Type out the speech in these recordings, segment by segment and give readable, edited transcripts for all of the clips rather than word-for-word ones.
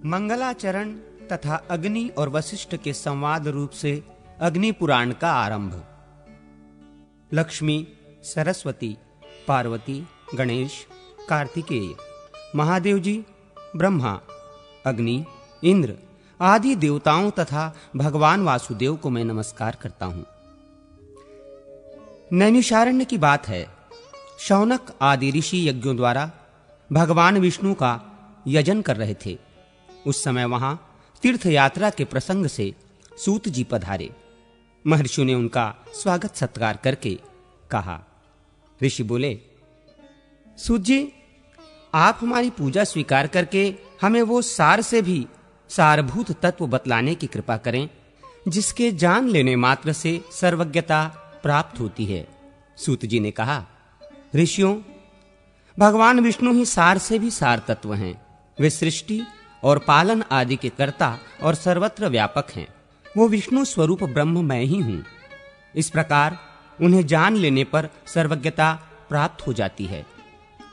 मंगलाचरण तथा अग्नि और वशिष्ठ के संवाद रूप से अग्नि पुराण का आरंभ। लक्ष्मी, सरस्वती, पार्वती, गणेश, कार्तिकेय, महादेव जी, ब्रह्मा, अग्नि, इंद्र आदि देवताओं तथा भगवान वासुदेव को मैं नमस्कार करता हूं। नैमिषारण्य की बात है, शौनक आदि ऋषि यज्ञों द्वारा भगवान विष्णु का यजन कर रहे थे। उस समय वहां तीर्थ यात्रा के प्रसंग से सूत जी पधारे। महर्षियों ने उनका स्वागत सत्कार करके कहा। ऋषि बोले, सूत जी, आप हमारी पूजा स्वीकार करके हमें वो सार से भी सारभूत तत्व बतलाने की कृपा करें जिसके जान लेने मात्र से सर्वज्ञता प्राप्त होती है। सूत जी ने कहा, ऋषियों, भगवान विष्णु ही सार से भी सार तत्व हैं। वे सृष्टि और पालन आदि के कर्ता और सर्वत्र व्यापक हैं। वो विष्णु स्वरूप ब्रह्म मैं ही हूं। इस प्रकार उन्हें जान लेने पर सर्वज्ञता प्राप्त हो जाती है।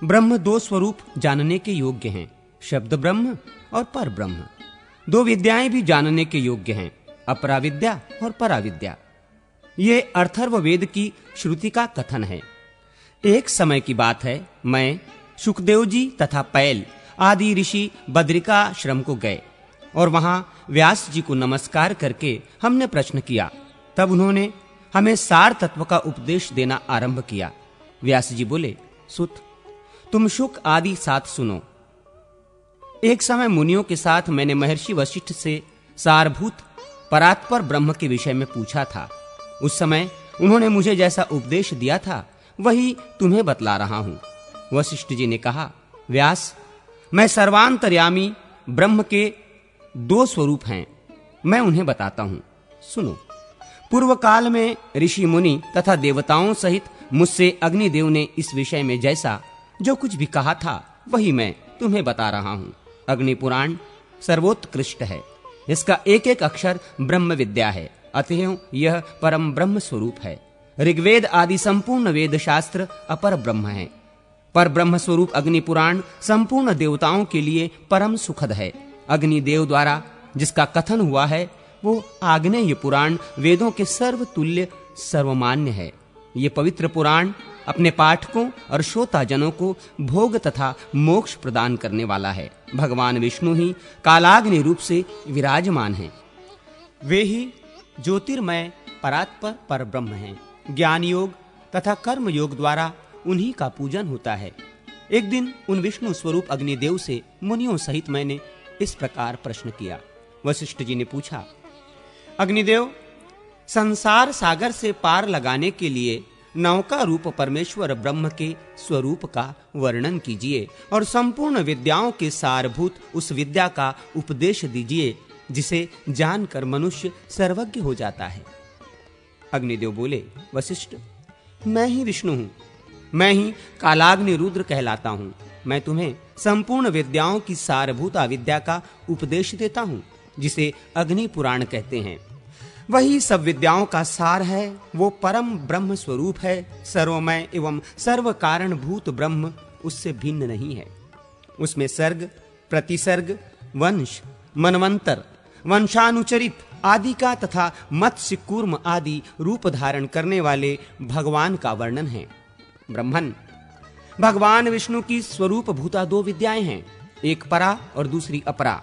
ब्रह्म दो स्वरूप जानने के योग्य हैं, शब्द ब्रह्म और पर ब्रह्म। दो विद्याएं भी जानने के योग्य हैं, अपरा विद्या और पराविद्या। ये अथर्व वेद की श्रुति का कथन है। एक समय की बात है, मैं, सुखदेव जी तथा पैल आदि ऋषि बद्रिकाश्रम को गए और वहां व्यास जी को नमस्कार करके हमने प्रश्न किया। तब उन्होंने हमें सार तत्व का उपदेश देना आरंभ किया। व्यास जी बोले, सुत, तुम शुक आदि साथ सुनो। एक समय मुनियों के साथ मैंने महर्षि वशिष्ठ से सारभूत परात्पर ब्रह्म के विषय में पूछा था। उस समय उन्होंने मुझे जैसा उपदेश दिया था वही तुम्हें बतला रहा हूं। वशिष्ठ जी ने कहा, व्यास, मैं सर्वांतर्यामी ब्रह्म के दो स्वरूप हैं, मैं उन्हें बताता हूं, सुनो। पूर्व काल में ऋषि मुनि तथा देवताओं सहित मुझसे अग्निदेव ने इस विषय में जैसा जो कुछ भी कहा था वही मैं तुम्हें बता रहा हूं। अग्नि पुराण सर्वोत्कृष्ट है। इसका एक एक अक्षर ब्रह्म विद्या है, अतएव यह परम ब्रह्म स्वरूप है। ऋग्वेद आदि संपूर्ण वेद शास्त्र अपर ब्रह्म है। पर ब्रह्म स्वरूप अग्नि पुराण संपूर्ण देवताओं के लिए परम सुखद है। अग्नि देव द्वारा जिसका कथन हुआ है वो आग्नेय पुराण वेदों के सर्वतुल्य सर्वमान्य है। ये पवित्र पुराण अपने पाठकों और श्रोताजनों को भोग तथा मोक्ष प्रदान करने वाला है। भगवान विष्णु ही कालाग्नि रूप से विराजमान हैं। वे ही ज्योतिर्मय परात्पर पर ब्रह्म हैं। ज्ञान योग तथा कर्म योग द्वारा उन्हीं का पूजन होता है। एक दिन उन विष्णु स्वरूप अग्निदेव से मुनियों सहित मैंने इस प्रकार प्रश्न किया। वशिष्ठ जी ने पूछा, अग्निदेव, संसार सागर से पार लगाने के लिए नौका रूप परमेश्वर ब्रह्म के स्वरूप का वर्णन कीजिए और संपूर्ण विद्याओं के सारभूत उस विद्या का उपदेश दीजिए जिसे जानकर मनुष्य सर्वज्ञ हो जाता है। अग्निदेव बोले, वशिष्ठ, मैं ही विष्णु हूं, मैं ही कालाग्नि रुद्र कहलाता हूं। मैं तुम्हें संपूर्ण विद्याओं की सारभूत विद्या का उपदेश देता हूं जिसे अग्नि पुराण कहते हैं। वही सब विद्याओं का सार है। वो परम ब्रह्म स्वरूप है। सर्वमय एवं सर्व कारण भूत ब्रह्म उससे भिन्न नहीं है। उसमें सर्ग, प्रतिसर्ग, वंश, मनवंतर, वंशानुचरित आदि का तथा मत्स्य कूर्म आदि रूप धारण करने वाले भगवान का वर्णन है। ब्रह्मन, भगवान विष्णु की स्वरूप भूता दो विद्याएं हैं, एक परा और दूसरी अपरा।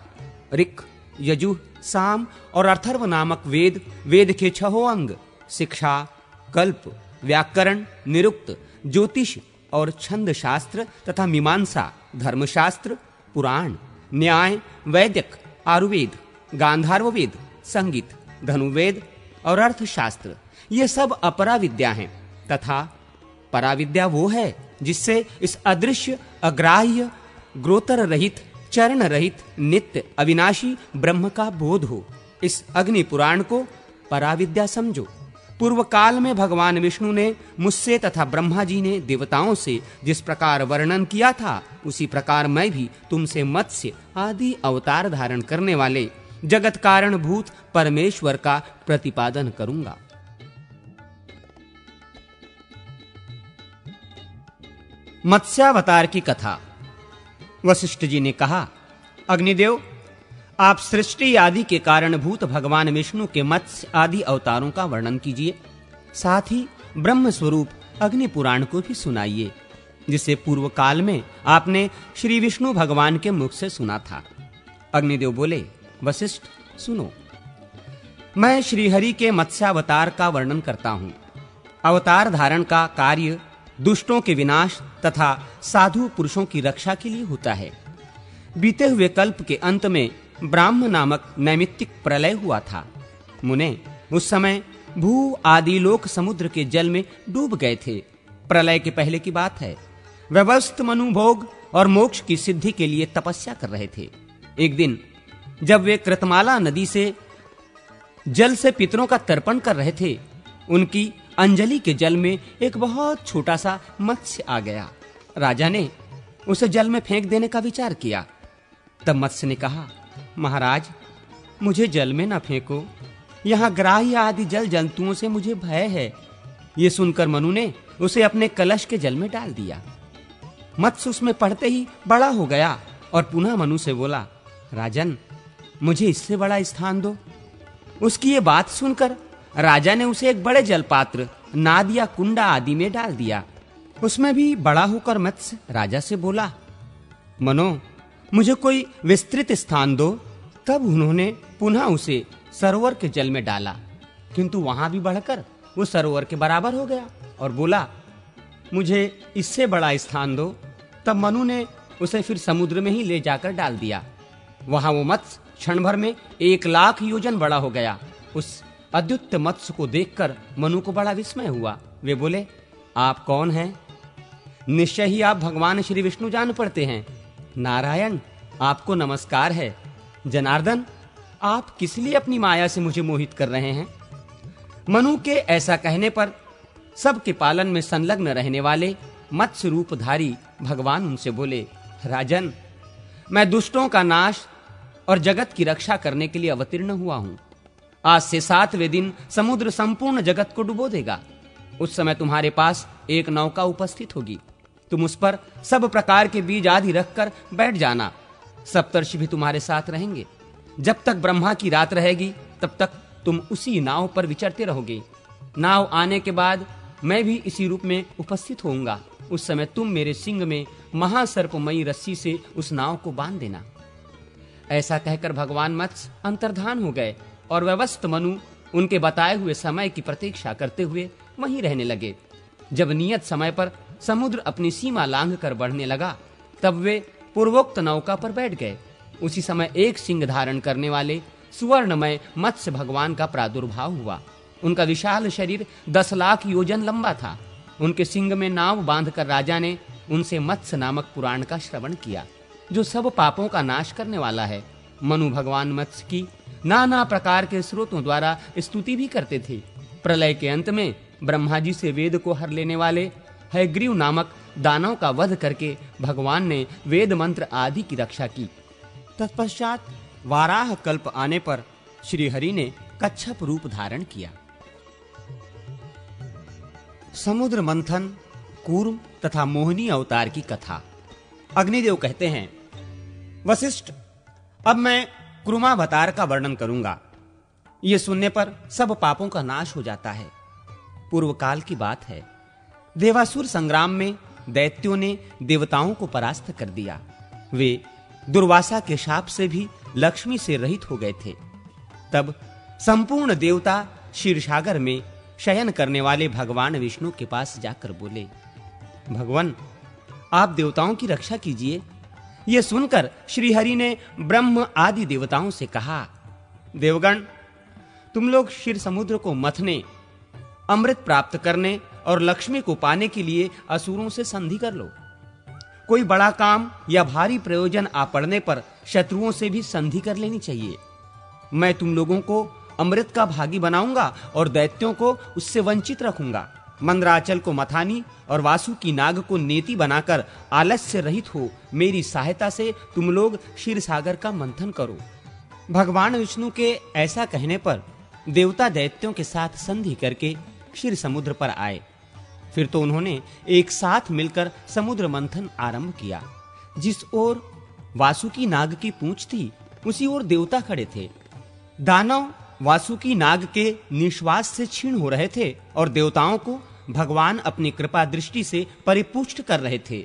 ऋक्, यजुः, साम और अथर्व नामक वेद, वेद के छहों अंग शिक्षा, कल्प, व्याकरण, निरुक्त, ज्योतिष और छंद शास्त्र तथा मीमांसा, धर्मशास्त्र, पुराण, न्याय, वैदिक, आयुर्वेद, गांधार्व वेद, संगीत, धनुर्वेद और अर्थशास्त्र, ये सब अपरा विद्या हैं। तथा पराविद्या वो है जिससे इस अदृश्य, अग्राह्य, ग्रोतर रहित, चरण रहित, नित्य, अविनाशी ब्रह्म का बोध हो। इस अग्नि पुराण को पराविद्या समझो। पूर्व काल में भगवान विष्णु ने मुझसे तथा ब्रह्मा जी ने देवताओं से जिस प्रकार वर्णन किया था उसी प्रकार मैं भी तुमसे मत्स्य आदि अवतार धारण करने वाले जगत कारण भूत परमेश्वर का प्रतिपादन करूंगा। मत्स्यावतार की कथा। वशिष्ठ जी ने कहा, अग्निदेव, आप सृष्टि आदि के कारणभूत भगवान विष्णु के मत्स्य आदि अवतारों का वर्णन कीजिए, साथ ही ब्रह्म स्वरूप अग्नि पुराण को भी सुनाइए, जिसे पूर्व काल में आपने श्री विष्णु भगवान के मुख से सुना था। अग्निदेव बोले, वशिष्ठ सुनो, मैं श्रीहरि के मत्स्यावतार का वर्णन करता हूँ। अवतार धारण का कार्य दुष्टों के विनाश तथा साधु पुरुषों की रक्षा के लिए होता है। बीते हुए कल्प के अंत में ब्राह्म नामक नैमित्तिक प्रलय हुआ था। मुने, उस समय भू आदि लोक समुद्र के जल में डूब गए थे। प्रलय के पहले की बात है। व्यवस्थ मनु भोग और मोक्ष की सिद्धि के लिए तपस्या कर रहे थे। एक दिन जब वे कृतमाला नदी से जल से पितरों का तर्पण कर रहे थे, उनकी अंजलि के जल में एक बहुत छोटा सा मत्स्य आ गया। राजा ने उसे जल में फेंक देने का विचार किया। तब मत्स्य ने कहा, महाराज, मुझे जल में न फेंको, यहाँ ग्राह्य आदि जल जंतुओं से मुझे भय है। ये सुनकर मनु ने उसे अपने कलश के जल में डाल दिया। मत्स्य उसमें पड़ते ही बड़ा हो गया और पुनः मनु से बोला, राजन, मुझे इससे बड़ा स्थान दो। उसकी ये बात सुनकर राजा ने उसे एक बड़े जलपात्र, नाद या कुंडा आदि में डाल दिया। उसमें भी बड़ा होकर मत्स्य राजा से बोला, मनो, मुझे कोई विस्तृत स्थान दो। तब उन्होंने पुनः उसे सरोवर के जल में डाला, किंतु वहां भी बढ़कर वो सरोवर के बराबर हो गया और बोला, मुझे इससे बड़ा स्थान दो। तब मनु ने उसे फिर समुद्र में ही ले जाकर डाल दिया। वहां वो मत्स्य क्षण भर में 1,00,000 योजन बड़ा हो गया। उस अद्भुत मत्स्य को देखकर मनु को बड़ा विस्मय हुआ। वे बोले, आप कौन हैं? निश्चय ही आप भगवान श्री विष्णु जान पड़ते हैं। नारायण, आपको नमस्कार है। जनार्दन, आप किस लिए अपनी माया से मुझे मोहित कर रहे हैं? मनु के ऐसा कहने पर सबके पालन में संलग्न रहने वाले मत्स्य रूपधारी भगवान उनसे बोले, राजन, मैं दुष्टों का नाश और जगत की रक्षा करने के लिए अवतीर्ण हुआ हूं। आज से 7वें दिन समुद्र संपूर्ण जगत को डुबो देगा। उस समय तुम्हारे पास एक नौका उपस्थित होगी। तुम उस पर सब प्रकार के बीज आदि रखकर बैठ जाना। सप्तर्षि भी तुम्हारे साथ रहेंगे। जब तक ब्रह्मा की रात रहेगी, तब तक तुम उसी नाव पर विचरते रहोगे। नाव आने के बाद मैं भी इसी रूप में उपस्थित होऊंगा। उस समय तुम मेरे सिंग में महासर्पमयी रस्सी से उस नाव को बांध देना। ऐसा कहकर भगवान मत्स्य अंतर्धान हो गए और व्यवस्थ मनु उनके बताए हुए समय की प्रतीक्षा करते हुए वहीं रहने लगे। जब नियत समय पर समुद्र अपनी सीमा लांघ कर बढ़ने लगा, तब वे पूर्वोक्त नौका पर बैठ गए। उसी समय एक सिंह धारण करने वाले सुवर्णमय मत्स्य भगवान का प्रादुर्भाव हुआ। उनका विशाल शरीर 10,00,000 योजन लंबा था। उनके सिंग में नाव बांधकर राजा ने उनसे मत्स्य नामक पुराण का श्रवण किया, जो सब पापों का नाश करने वाला है। मनु भगवान मत्स्य की नाना प्रकार के स्रोतों द्वारा स्तुति भी करते थे। प्रलय के अंत में ब्रह्मा जी से वेद को हर लेने वाले हयग्रीव नामक दानव का वध करके भगवान ने वेद मंत्र आदि की रक्षा की। तत्पश्चात वाराह कल्प आने पर श्री हरि ने कच्छप रूप धारण किया। समुद्र मंथन, कूर्म तथा मोहिनी अवतार की कथा। अग्निदेव कहते हैं, वशिष्ठ, अब मैं कुर्मावतार का वर्णन करूंगा। यह सुनने पर सब पापों का नाश हो जाता है। पूर्व काल की बात है। देवासुर संग्राम में दैत्यों ने देवताओं को परास्त कर दिया। वे दुर्वासा के शाप से भी लक्ष्मी से रहित हो गए थे। तब संपूर्ण देवता क्षीरसागर में शयन करने वाले भगवान विष्णु के पास जाकर बोले, भगवान, आप देवताओं की रक्षा कीजिए। यह सुनकर श्रीहरि ने ब्रह्म आदि देवताओं से कहा, देवगण, तुम लोग क्षीर समुद्र को मथने, अमृत प्राप्त करने और लक्ष्मी को पाने के लिए असुरों से संधि कर लो। कोई बड़ा काम या भारी प्रयोजन आ पड़ने पर शत्रुओं से भी संधि कर लेनी चाहिए। मैं तुम लोगों को अमृत का भागी बनाऊंगा और दैत्यों को उससे वंचित रखूंगा। मंदराचल को मथानी और वासुकी नाग को नेति बनाकर आलस्य रहित हो मेरी सहायता से तुम लोग क्षीर सागर का मंथन करो। भगवान विष्णु के ऐसा कहने पर देवता दैत्यों के साथ संधि करके क्षीर समुद्र पर आए। फिर तो उन्होंने एक साथ मिलकर समुद्र मंथन आरंभ किया। जिस ओर वासुकी नाग की पूंछ थी, उसी ओर देवता खड़े थे। दानव वासुकी नाग के निश्वास से क्षीण हो रहे थे और देवताओं को भगवान अपनी कृपा दृष्टि से परिपुष्ट कर रहे थे।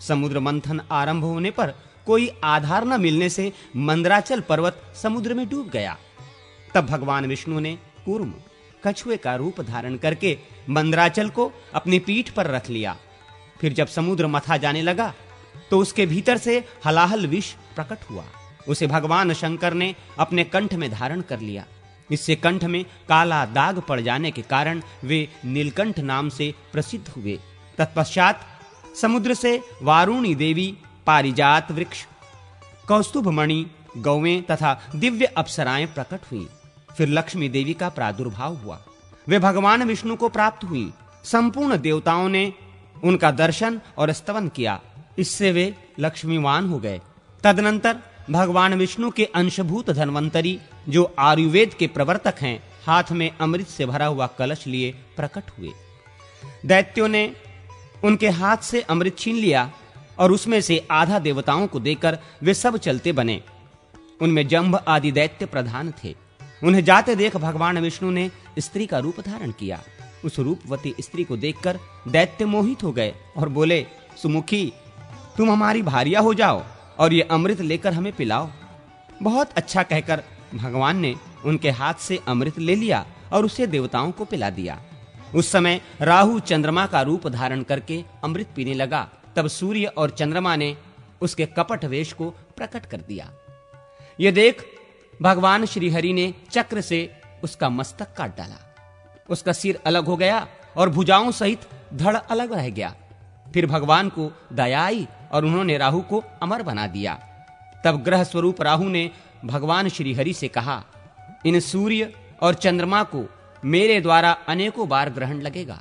समुद्र मंथन आरंभ होने पर कोई आधार न मिलने से मंदराचल पर्वत समुद्र में डूब गया। तब भगवान विष्णु ने कूर्म कछुए का रूप धारण करके मंदराचल को अपनी पीठ पर रख लिया। फिर जब समुद्र मथा जाने लगा तो उसके भीतर से हलाहल विष प्रकट हुआ। उसे भगवान शंकर ने अपने कंठ में धारण कर लिया। इससे कंठ में काला दाग पड़ जाने के कारण वे नीलकंठ नाम से प्रसिद्ध हुए। तत्पश्चात समुद्र से वारुणी देवी, पारिजात वृक्ष, कौस्तुभ मणि, गौवें तथा दिव्य अप्सराएं प्रकट हुई। फिर लक्ष्मी देवी का प्रादुर्भाव हुआ। वे भगवान विष्णु को प्राप्त हुई। संपूर्ण देवताओं ने उनका दर्शन और स्तवन किया। इससे वे लक्ष्मीवान हो गए। तदनंतर भगवान विष्णु के अंशभूत धन्वंतरी, जो आयुर्वेद के प्रवर्तक हैं, हाथ में अमृत से भरा हुआ कलश लिए प्रकट हुए। दैत्यों ने उनके हाथ से अमृत छीन लिया और उसमें से आधा देवताओं को देकर वे सब चलते बने। उनमें जंभ आदि दैत्य प्रधान थे। उन्हें जाते देख भगवान विष्णु ने स्त्री का रूप धारण किया। उस रूपवती स्त्री को देखकर दैत्य मोहित हो गए और बोले, सुमुखी, तुम हमारी भार्या हो जाओ और ये अमृत लेकर हमें पिलाओ। बहुत अच्छा कहकर भगवान ने उनके हाथ से अमृत ले लिया और उसे देवताओं को पिला दिया। उस समय राहु चंद्रमा का रूप धारण करके अमृत पीने लगा। तब सूर्य और चंद्रमा ने उसके कपट वेश को प्रकट कर दिया। ये देख भगवान श्रीहरि ने चक्र से उसका मस्तक काट डाला। उसका सिर अलग हो गया और भुजाओं सहित धड़ अलग रह गया। फिर भगवान को दया आई और उन्होंने राहु को अमर बना दिया। तब ग्रह स्वरूप राहु ने भगवान श्रीहरि से कहा, इन सूर्य और चंद्रमा को मेरे द्वारा अनेकों बार ग्रहण लगेगा।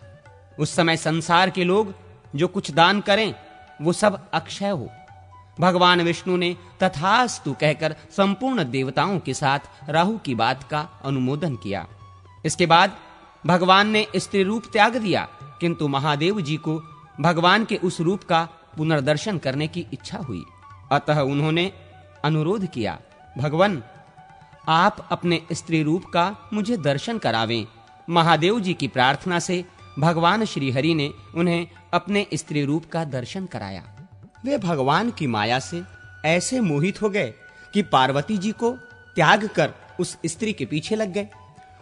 उस समय संसार के लोग जो कुछ दान करें वो सब अक्षय हो। भगवान विष्णु ने तथास्तु कहकर संपूर्ण देवताओं के साथ राहु की बात का अनुमोदन किया। इसके बाद भगवान ने स्त्री रूप त्याग दिया, किंतु महादेव जी को भगवान के उस रूप का पुनर्दर्शन करने की इच्छा हुई। अतः उन्होंने अनुरोध किया, भगवान, आप अपने स्त्री रूप का मुझे दर्शन करावें। महादेव जी की प्रार्थना से भगवान श्रीहरि ने उन्हें अपने स्त्री रूप का दर्शन कराया। वे भगवान की माया से ऐसे मोहित हो गए कि पार्वती जी को त्याग कर उस स्त्री के पीछे लग गए।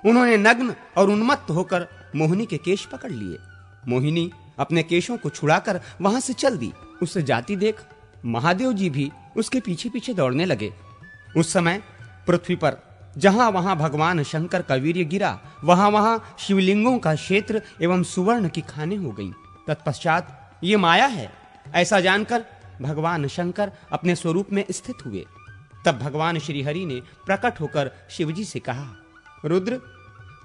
उन्होंने नग्न और उन्मत्त होकर मोहिनी के केश पकड़ लिए। मोहिनी अपने केशों को छुड़ाकर वहां से चल दी। उसे जाती देख महादेव जी भी उसके पीछे पीछे दौड़ने लगे। उस समय पृथ्वी पर जहां वहां भगवान शंकर का वीर्य गिरा, वहां वहां शिवलिंगों का क्षेत्र एवं सुवर्ण की खानें हो गईं। तत्पश्चात ये माया है ऐसा जानकर भगवान शंकर अपने स्वरूप में स्थित हुए। तब भगवान श्रीहरि ने प्रकट होकर शिवजी से कहा, रुद्र,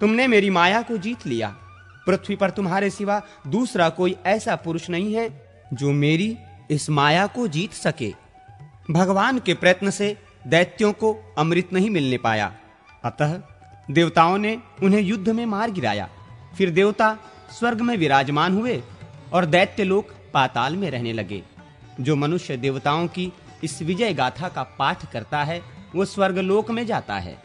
तुमने मेरी माया को जीत लिया। पृथ्वी पर तुम्हारे सिवा दूसरा कोई ऐसा पुरुष नहीं है जो मेरी इस माया को जीत सके। भगवान के प्रयत्न से दैत्यों को अमृत नहीं मिलने पाया, अतः देवताओं ने उन्हें युद्ध में मार गिराया। फिर देवता स्वर्ग में विराजमान हुए और दैत्य लोग पाताल में रहने लगे। जो मनुष्य देवताओं की इस विजय गाथा का पाठ करता है वो स्वर्गलोक में जाता है।